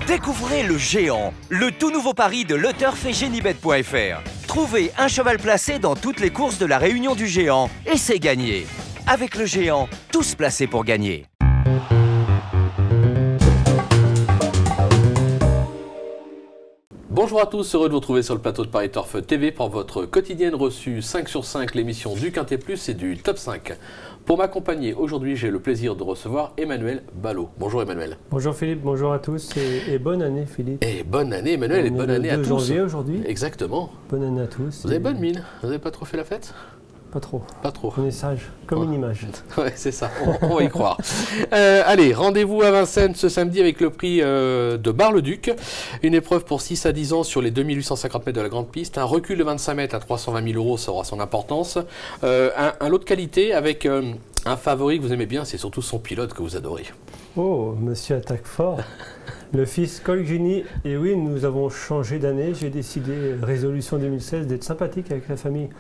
Découvrez le Géant, le tout nouveau pari de LeTurf et Genibet.fr. Trouvez un cheval placé dans toutes les courses de la Réunion du Géant et c'est gagné. Avec le Géant, tous placés pour gagner. Bonjour à tous, heureux de vous retrouver sur le plateau de Paris Turf TV pour votre quotidienne reçue 5 sur 5, l'émission du Quintet Plus et du Top 5. Pour m'accompagner aujourd'hui, j'ai le plaisir de recevoir Emmanuel Ballot. Bonjour Emmanuel. Bonjour Philippe, bonjour à tous et bonne année Philippe. Et bonne année Emmanuel et bonne année à tous. 2 janvier aujourd'hui. Exactement. Bonne année à tous. Vous avez bonne mine, vous n'avez pas trop fait la fête? Pas trop. Pas trop. On est sage, comme une image. Ouais, c'est ça, on va y croire. Allez, rendez-vous à Vincennes ce samedi avec le prix de Bar-le-Duc. Une épreuve pour 6 à 10 ans sur les 2850 mètres de la grande piste. Un recul de 25 mètres à 320 000 €, ça aura son importance. Un lot de qualité avec un favori que vous aimez bien, c'est surtout son pilote que vous adorez. Oh, monsieur attaque fort. Le fils Colgini. Et oui, nous avons changé d'année. J'ai décidé, résolution 2016, d'être sympathique avec la famille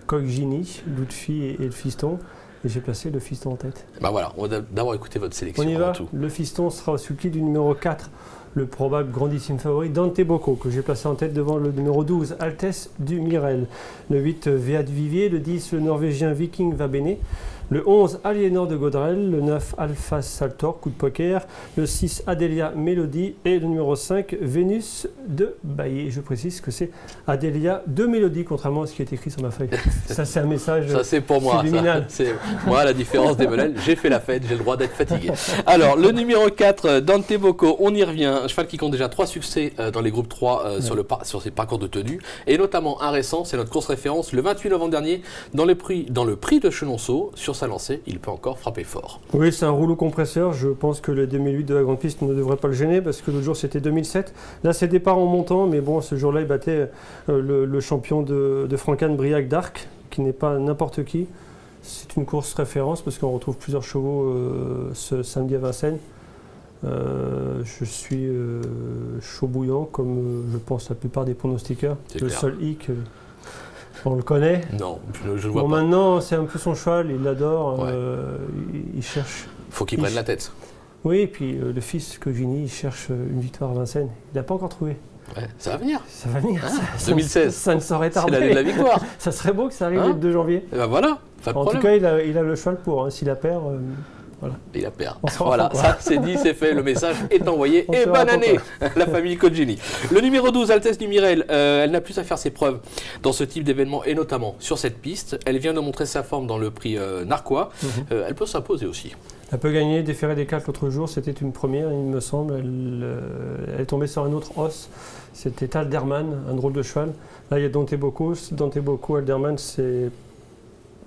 Colgini, Lutfi et le fiston. Et j'ai placé le fiston en tête. Ben voilà, on va d'abord écouter votre sélection. On y va. Tout. Le fiston sera au sulky du numéro 4, le probable grandissime favori Dante Bocco, que j'ai placé en tête devant le numéro 12, Altesse du Mirel. Le 8, Véat Vivier. Le 10, le Norvégien Viking Vabene. Le 11, Aliénor de Gaudrel. Le 9, Alpha Saltor, coup de poker. Le 6, Adélia Mélodie. Et le numéro 5, Vénus de Bailly. Je précise que c'est Adélia de Mélodie, contrairement à ce qui est écrit sur ma feuille. Ça, c'est un message ça, c'est pour moi. subliminal. C'est moi, la différence d'Emmanuel. J'ai fait la fête, j'ai le droit d'être fatigué. Alors, le numéro 4, Dante Bocco, on y revient. Un cheval qui compte déjà 3 succès dans les groupes 3 sur ses parcours de tenue. Et notamment un récent, c'est notre course référence, le 28 novembre dernier, dans le prix de Chenonceau. Sur sa lancée, il peut encore frapper fort. Oui, c'est un rouleau compresseur. Je pense que le 2008 de la grande piste ne devrait pas le gêner parce que l'autre jour c'était 2007. Là, c'est départ en montant, mais bon, ce jour-là, il battait le champion de Francagne, Briac d'Arc, qui n'est pas n'importe qui. C'est une course référence parce qu'on retrouve plusieurs chevaux ce samedi à Vincennes. Je suis chaud bouillant, comme je pense la plupart des pronostiqueurs. Le seul hic, on le connaît. Non, je le vois pas. Maintenant, c'est un peu son cheval, il l'adore, ouais. Il cherche. Faut qu'il prenne la tête. Oui, et puis le fils Cogini, il cherche une victoire à Vincennes. Il n'a pas encore trouvé. Ouais, ça va venir. Ça va venir. Ah, 2016. Ça ne saurait tarder. C'est l'année de la victoire. Ça serait beau que ça arrive le 2 janvier. Et ben voilà. En tout cas, il a le cheval pour. Hein. S'il la perd, voilà. Il la perd. Voilà, ça c'est dit, c'est fait. Le message est envoyé. Et bonne année, la famille Colgini. Le numéro 12, Altesse du Mirel, elle n'a plus à faire ses preuves dans ce type d'événement et notamment sur cette piste. Elle vient de montrer sa forme dans le prix Narquois. Elle peut s'imposer aussi. Elle peut gagner, déférer des 4 l'autre jour, c'était une première, il me semble. Elle est tombée sur un autre os, c'était Alderman, un drôle de cheval. Là, il y a Dante Bocco, Alderman,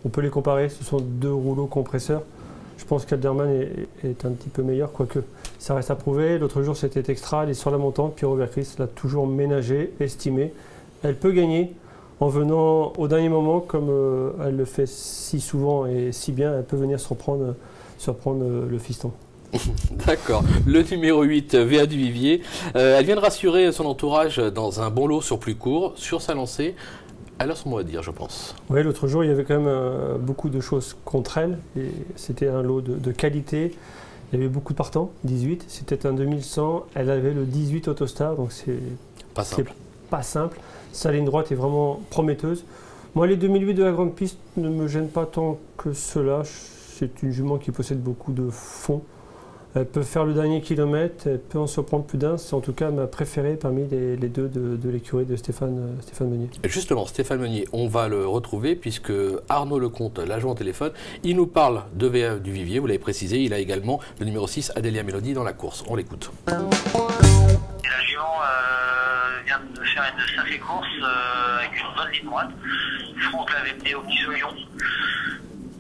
on peut les comparer, ce sont 2 rouleaux compresseurs. Je pense qu'Alderman est un petit peu meilleur, quoique ça reste à prouver. L'autre jour, c'était extra, elle est sur la montante, Pierre Robert Christ l'a toujours ménagé, estimé. Elle peut gagner en venant au dernier moment, comme elle le fait si souvent et si bien, elle peut venir surprendre le fiston. D'accord. Le numéro 8, Véa du Vivier. Elle vient de rassurer son entourage dans un bon lot sur plus court, sur sa lancée. Elle a son mot à dire, je pense. Oui, l'autre jour, il y avait quand même beaucoup de choses contre elle. C'était un lot de qualité. Il y avait beaucoup de partants, 18. C'était un 2100. Elle avait le 18 Autostar, donc c'est pas simple. Sa ligne droite est vraiment prometteuse. Moi, les 2008 de la grande piste ne me gênent pas tant que cela. C'est une jument qui possède beaucoup de fond. Elle peut faire le dernier kilomètre, elle peut en surprendre plus d'un. C'est en tout cas ma préférée parmi les 2 de l'écurie de Stéphane Meunier. Justement, Stéphane Meunier, on va le retrouver puisque Arnaud Lecomte, l'agent au téléphone, il nous parle de Véa du Vivier, vous l'avez précisé, il a également le numéro 6, Adélia Mélodie, dans la course. On l'écoute. Et la jument vient de faire une sacrée course avec une bonne ligne droite. Franck l'avait mené au petit Solion.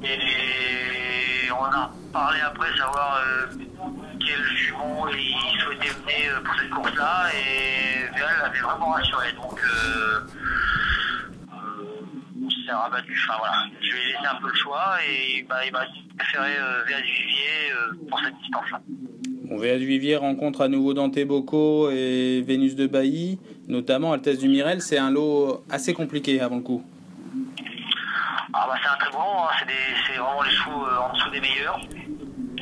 Et on a parlé après, savoir quel jument il souhaitait mener pour cette course-là. Et Véa l'avait vraiment rassuré. Donc, c'est rabattu. Enfin, voilà. Je lui ai laissé un peu le choix et il m'a préféré Véa du Vivier pour cette distance-là. Bon, Véa du Vivier rencontre à nouveau Dante Bocco et Vénus de Bailly, notamment Altesse du Mirel. C'est un lot assez compliqué avant le coup. Ah bah c'est un très bon, hein. C'est vraiment les chevaux en dessous des meilleurs.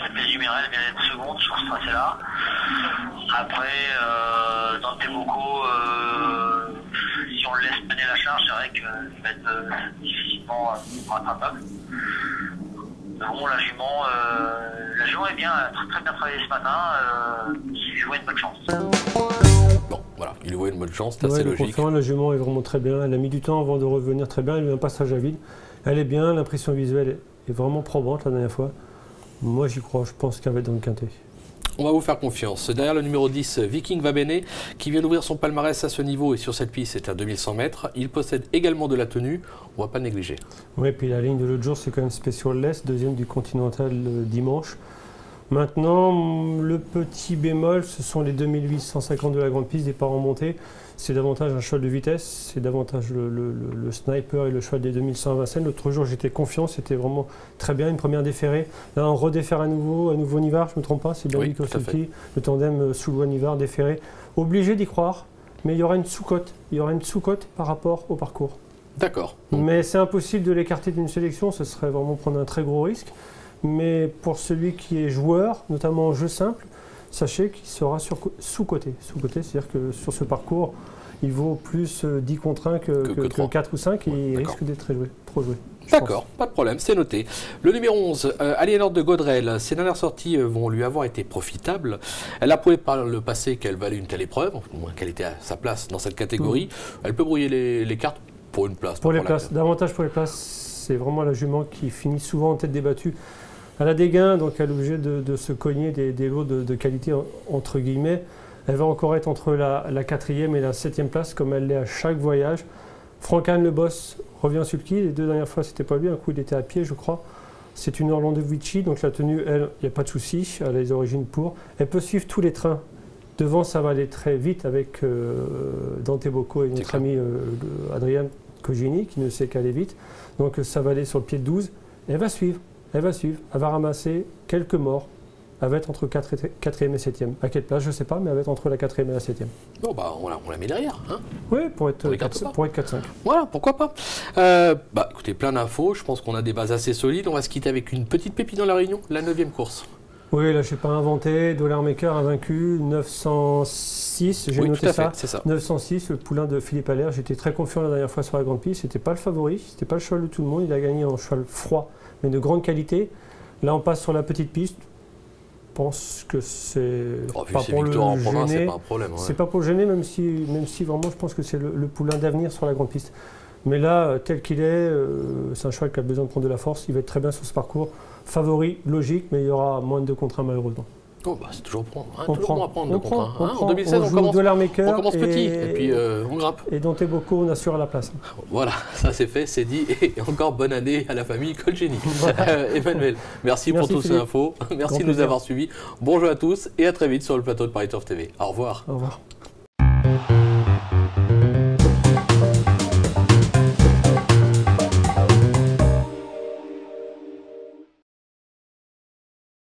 Altesse du Mirel vient d'être seconde sur ce tracé-là. Après, Dante Bocco, si on le laisse mener la charge, c'est vrai qu'il va être difficilement rattrapable. Bon, la jument est bien, très bien travaillé ce matin. Il lui voit une bonne chance. Bon, voilà, il lui voit une bonne chance, c'est assez logique. La jument est vraiment très bien. Elle a mis du temps avant de revenir très bien. Elle a eu un passage à vide. Elle est bien, l'impression visuelle est vraiment probante la dernière fois. Moi, j'y crois, je pense qu'elle va être dans le quintet. On va vous faire confiance. Derrière le numéro 10, Viking Va Bene, qui vient d'ouvrir son palmarès à ce niveau et sur cette piste, c'est à 2100 mètres. Il possède également de la tenue, on ne va pas le négliger. Oui, puis la ligne de l'autre jour, c'est quand même Special-less, deuxième du Continental dimanche. Maintenant, le petit bémol, ce sont les 2850 de la grande piste, départ en montée. C'est davantage un cheval de vitesse, c'est davantage le sniper et le cheval des 2100 à Vincennes. L'autre jour, j'étais confiant, c'était vraiment très bien, une première déférée. Là, on redéfère à nouveau Nivard, je ne me trompe pas, c'est bien lui qui le tandem Soulois-Nivard déféré. Obligé d'y croire, mais il y aura une sous-cote. Il y aura une sous-cote par rapport au parcours. D'accord. Mais c'est impossible de l'écarter d'une sélection, ce serait vraiment prendre un très gros risque. Mais pour celui qui est joueur, notamment en jeu simple, sachez qu'il sera sous-coté. Sous-coté, c'est-à-dire que sur ce parcours, il vaut plus 10 contre 1 que 4 ou 5 et il risque d'être trop joué. D'accord, pas de problème, c'est noté. Le numéro 11, Aliénor de Gaudrel, ses dernières sorties vont lui avoir été profitables. Elle a prouvé par le passé qu'elle valait une telle épreuve, au moins qu'elle était à sa place dans cette catégorie. Elle peut brouiller les cartes pour une place. Pour les places, davantage pour les places, c'est vraiment la jument qui finit souvent en tête des battues. Elle a des gains, donc elle est obligée de se cogner des lots de qualité, entre guillemets. Elle va encore être entre la 4e et la 7e place, comme elle l'est à chaque voyage. Franck-Anne, le boss, revient sur le quai. Les deux dernières fois, c'était pas lui. Un coup, il était à pied, je crois. C'est une Orlando Vici, donc la tenue, elle, il n'y a pas de souci. Elle a les origines pour. Elle peut suivre tous les trains. Devant, ça va aller très vite avec Dante Bocco et notre ami Adrian Cogini, qui ne sait qu'aller vite. Donc ça va aller sur le pied de 12. Elle va suivre. Elle va ramasser quelques morts. Elle va être entre 4e et 7e. À quelle place, je ne sais pas, mais elle va être entre la 4e et la 7e. Bon, bah, on la met derrière. Hein, oui, pour être 4-5. Voilà, pourquoi pas. Écoutez, plein d'infos. Je pense qu'on a des bases assez solides. On va se quitter avec une petite pépite dans la Réunion, la 9e course. Oui, là, je n'ai pas inventé. Dollar Maker a vaincu 906. J'ai noté ça. C'est ça. 906, le poulain de Philippe Allaire. J'étais très confiant la dernière fois sur la grande piste. Ce n'était pas le favori. Ce n'était pas le cheval de tout le monde. Il a gagné en cheval froid, mais de grande qualité. Là, on passe sur la petite piste. Je pense que c'est pas pour le gêner. C'est pas un problème. Ouais. C'est pas pour le gêner, même si vraiment je pense que c'est le poulain d'avenir sur la grande piste. Mais là, tel qu'il est, c'est un cheval qui a besoin de prendre de la force. Il va être très bien sur ce parcours. Favori, logique, mais il y aura moins de 2 contre 1 malheureusement. Oh, bah, c'est toujours bon. Hein, on toujours bon à prendre 2 contre 1. En 2016, on commence petit et puis on grimpe. Et Dante Bocco, on assure la place. Voilà, ça c'est fait, c'est dit. Et encore bonne année à la famille Colgeni. Emmanuel, merci pour toutes ces infos. Merci de nous avoir suivis. Bonjour à tous et à très vite sur le plateau de Paris Turf TV. Au revoir. Au revoir.